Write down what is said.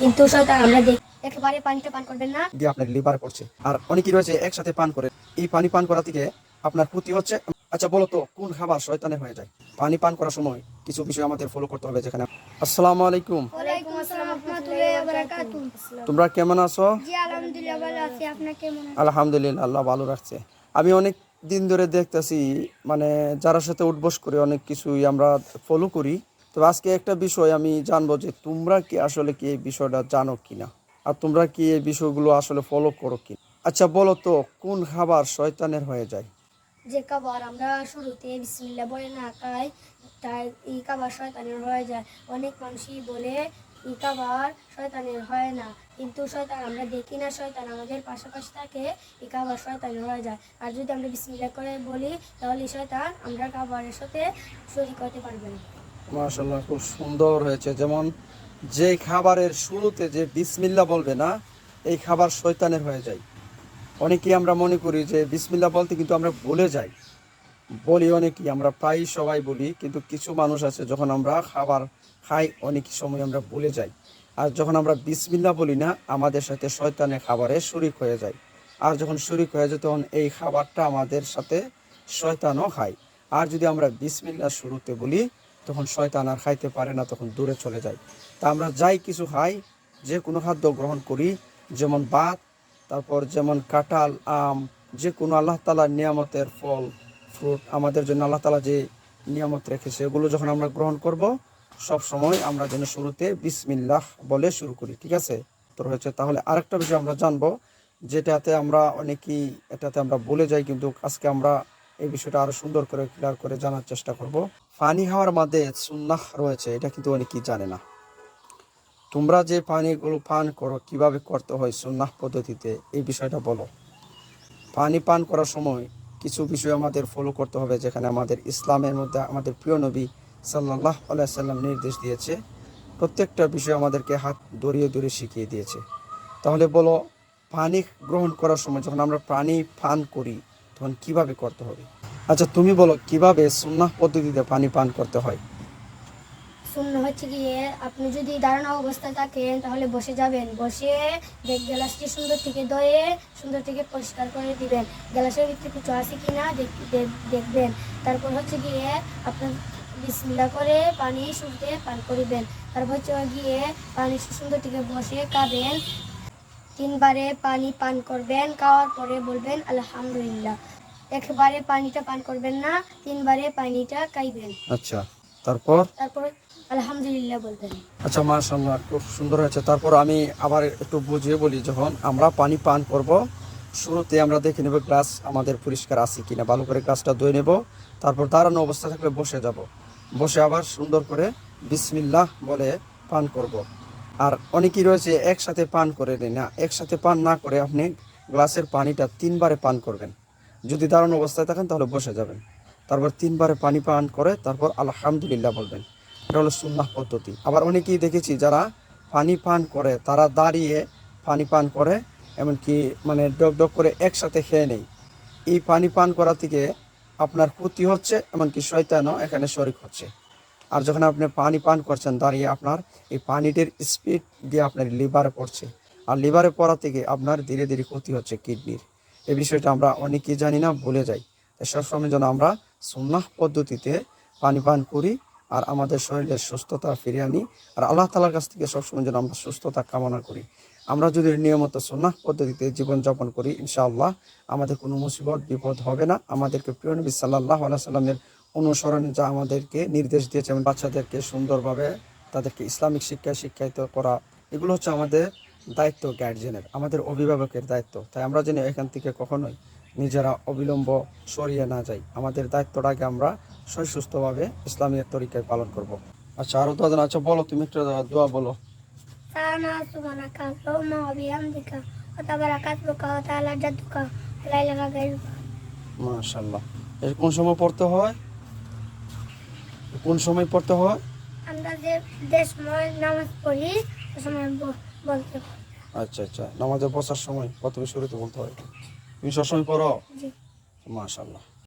কিন্তু শয়তান আমরা দেখি একবারে পানিটা পান করবেন না, গিয়ে আপনার লিভার করছে। আর অনেকেই রয়েছে একসাথে পান করে, এই পানি পান করা থেকে আপনার ক্ষতি হচ্ছে। আচ্ছা বলো তো, কোন খাবার শয়তানের হয়ে যায়? পানি পান করার সময় কিছু বিষয় আমাদের ফলো করতে হবে। যেখানে আসসালামু আলাইকুম, ওয়ালাইকুম আসসালাম রাহমাতুল্লাহি ওয়া বারাকাতুহু। তোমরা কেমন আছো? জি আলহামদুলিল্লাহ ভালো আছি, আপনি কেমন আছেন? আলহামদুলিল্লাহ, আল্লাহ ভালো রাখছে। আমি অনেক দিন ধরে দেখতেছি, মানে যারা সাথে উঠবস করে অনেক কিছুই আমরা ফলো করি। তো আজকে একটা বিষয় আমি জানবো যে তোমরা কি আসলে কি এই বিষয়টা জানো কিনা, আর তোমরা কি এই বিষয়গুলো আসলে ফলো করো কি? আচ্ছা বলো তো, কোন খাবার শয়তানের হয়ে যায়? যে খাবার আমরা শুরুতে বিসমিল্লাহ বলে না খাই, তাই এই খাবার শয়তানের হয়ে যায়। অনেক মানুষই বলে এই খাবার শয়তানের হয় না, কিন্তু শয়তান আমরা দেখি না, শয়তান আমাদের পাশাপাশি থাকে, এই খাবার শয়তানের হয়ে যায়। আর যদি আমরা বিসমিল্লাহ করে বলি তাহলে শয়তান আমরা খাবারের সাথে শরীক হতে পারবে না। মাশাআল্লাহ, খুব সুন্দর হয়েছে। যেমন যে খাবারের শুরুতে যে বিসমিল্লাহ বলবে না, এই খাবার শয়তানের হয়ে যায়। অনেকেই আমরা মনে করি যে বিসমিল্লাহ বলতে, কিন্তু আমরা ভুলে যাই। বলি অনেকেই, আমরা প্রায় সবাই বলি, কিন্তু কিছু মানুষ আছে যখন আমরা খাবার খাই অনেক সময় আমরা ভুলে যাই। আর যখন আমরা বিসমিল্লাহ বলি না, আমাদের সাথে শয়তানের খাবারে শরিক হয়ে যায়। আর যখন শরিক হয়ে যায় তখন এই খাবারটা আমাদের সাথে শয়তানও খায়। আর যদি আমরা বিসমিল্লাহ শুরুতে বলি, তখন শয়তান আর খাইতে পারে না, তখন দূরে চলে যায়। তা আমরা যাই কিছু খাই, যে কোনো খাদ্য গ্রহণ করি, যেমন ভাত, তারপর যেমন কাঁঠাল, আম, যে কোনো আল্লাহ তাআলার নিয়ামতের ফল ফ্রুট আমাদের জন্য আল্লাহ তাআলা যে নিয়ামত রেখেছে, এগুলো যখন আমরা গ্রহণ করব, সব সময় আমরা যেন শুরুতে বিসমিল্লাহ বলে শুরু করি, ঠিক আছে? তো রয়েছে। তাহলে আরেকটা বিষয় আমরা জানবো, যেটাতে আমরা অনেকেই এটাতে আমরা ভুলে যাই, কিন্তু আজকে আমরা এই বিষয়টা আরো সুন্দর করে ক্লিয়ার করে জানার চেষ্টা করব। পানি খাওয়ার মধ্যে সুন্নাহ রয়েছে, এটা কিন্তু অনেকেই জানে না। তোমরা যে পানিগুলো পান করো কিভাবে করতে হয় সুন্নাহ পদ্ধতিতে, এই বিষয়টা বলো। পানি পান করার সময় কিছু বিষয় আমাদের ফলো করতে হবে, যেখানে আমাদের ইসলামের মধ্যে আমাদের প্রিয় নবী সাল্লাল্লাহু আলাইহি সাল্লাম নির্দেশ দিয়েছে। প্রত্যেকটা বিষয় আমাদেরকে হাত ধরিয়ে ধরিয়ে শিখিয়ে দিয়েছে। তাহলে বলো, পানি গ্রহণ করার সময় যখন আমরা পানি পান করি, তখন কিভাবে করতে হবে? আচ্ছা তুমি বলো, কিভাবে সুন্নাহ পদ্ধতিতে পানি পান করতে হয়? শূন্য হচ্ছে গিয়ে আপনি যদি দাঁড়ানো অবস্থায় থাকেন তাহলে বসে যাবেন, বসে গ্লাসটি সুন্দর থেকে ধুয়ে সুন্দর থেকে পরিষ্কার করে দিবেন, গ্লাসের ভিতরে কিছু আছে কিনা দেখবেন। তারপর হচ্ছে গিয়ে আপনার বিসমিল্লাহ করে পানি শুরুতে পান করিবেন। তারপর হচ্ছে গিয়ে পানি সুন্দর থেকে বসে খাবেন, 3বারে পানি পান করবেন, খাওয়ার পরে বলবেন আলহামদুলিল্লাহ। একবারে পানিটা পান করবেন না, 3বারে পানিটা খাইবেন। আচ্ছা, তারপর? তারপর আলহামদুলিল্লাহ বলবেন। আচ্ছা মাশাআল্লাহ, খুব সুন্দর হয়েছে। তারপর আমি আবার একটু বুঝিয়ে বলি, যখন আমরা পানি পান করব, শুরুতে আমরা দেখে নেব গ্লাস আমাদের পরিষ্কার আছে কিনা, ভালো করে গ্লাসটা ধুয়ে নেব। তারপর দাঁড়ানো অবস্থা থাকলে বসে যাব, বসে আবার সুন্দর করে বিসমিল্লাহ বলে পান করব। আর অনেকেই রয়েছে একসাথে পান করে নেয় না, একসাথে পান না করে আপনি গ্লাসের পানিটা 3বারে পান করবেন। যদি দাঁড়ানো অবস্থায় থাকেন তাহলে বসে যাবেন, তারপর 3বারে পানি পান করে তারপর আলহামদুলিল্লাহ বলবেন। এটা হলো সুন্নাহ পদ্ধতি। আবার অনেকেই দেখেছি যারা পানি পান করে তারা দাঁড়িয়ে পানি পান করে, এমনকি মানে ডক ডক করে একসাথে খেয়ে নেই। এই পানি পান করা থেকে আপনার ক্ষতি হচ্ছে, এমনকি শয়তানও এখানে শরিক হচ্ছে। আর যখন আপনি পানি পান করছেন দাঁড়িয়ে, আপনার এই পানিটির স্পিড দিয়ে আপনার লিভারে পড়ছে, আর লিভারে পড়া থেকে আপনার ধীরে ধীরে ক্ষতি হচ্ছে কিডনির। এই বিষয়টা আমরা অনেকেই জানি না, ভুলে যাই। তাই সবসময় যেন আমরা সুন্নাহ পদ্ধতিতে পানি পান করি, আর আমাদের শরীরের সুস্থতা ফিরিয়ে আনি, আর আল্লাহ তাআলার কাছ থেকে সবসময় যেন আমরা সুস্থতা কামনা করি। আমরা যদি নিয়মিত সুন্নাহ পদ্ধতিতে জীবনযাপন করি, ইনশাআল্লাহ আমাদের কোনো মুসিবত বিপদ হবে না। আমাদেরকে প্রিয় নবী সাল্লাল্লাহু আলাইহি সাল্লামের অনুসরণে যা আমাদেরকে নির্দেশ দিয়েছে, এবং বাচ্চাদেরকে সুন্দরভাবে তাদেরকে ইসলামিক শিক্ষায় শিক্ষায়িত করা, এগুলো হচ্ছে আমাদের দায়িত্ব, গার্জিয়ানের, আমাদের অভিভাবকের দায়িত্ব। তাই আমরা যেন এখান থেকে কখনোই নিজেরা অবিলম্ব সরিয়ে না যাই। আমাদের দায়িত্বটাকে আমরা সুস্থভাবে ইসলামের তরিকায় পালন করব। আচ্ছা আরো তো আচ্ছা বলো, তুমি একটা দোয়া বলো। সানা সুবহানাকা আল্লাহুম্মা ওয়া বিহামদিকা ওয়া তাবারাকাতুকা ওয়া তাআলা জাদ্দুকা ওয়া লা ইলাহা গায়রুকা। মাশাআল্লাহ। এর কোন সময় পড়তে হয়? কোন সময় পড়তে হয়? আমরা যে সময় নামাজ পড়ি সে সময় বলতে হয়। আচ্ছা আচ্ছা, নামাজে বসার সময় প্রথমে শুরুতে বলতে হয়। তুমি সবসময় পড়ো? জি। মাশাআল্লাহ।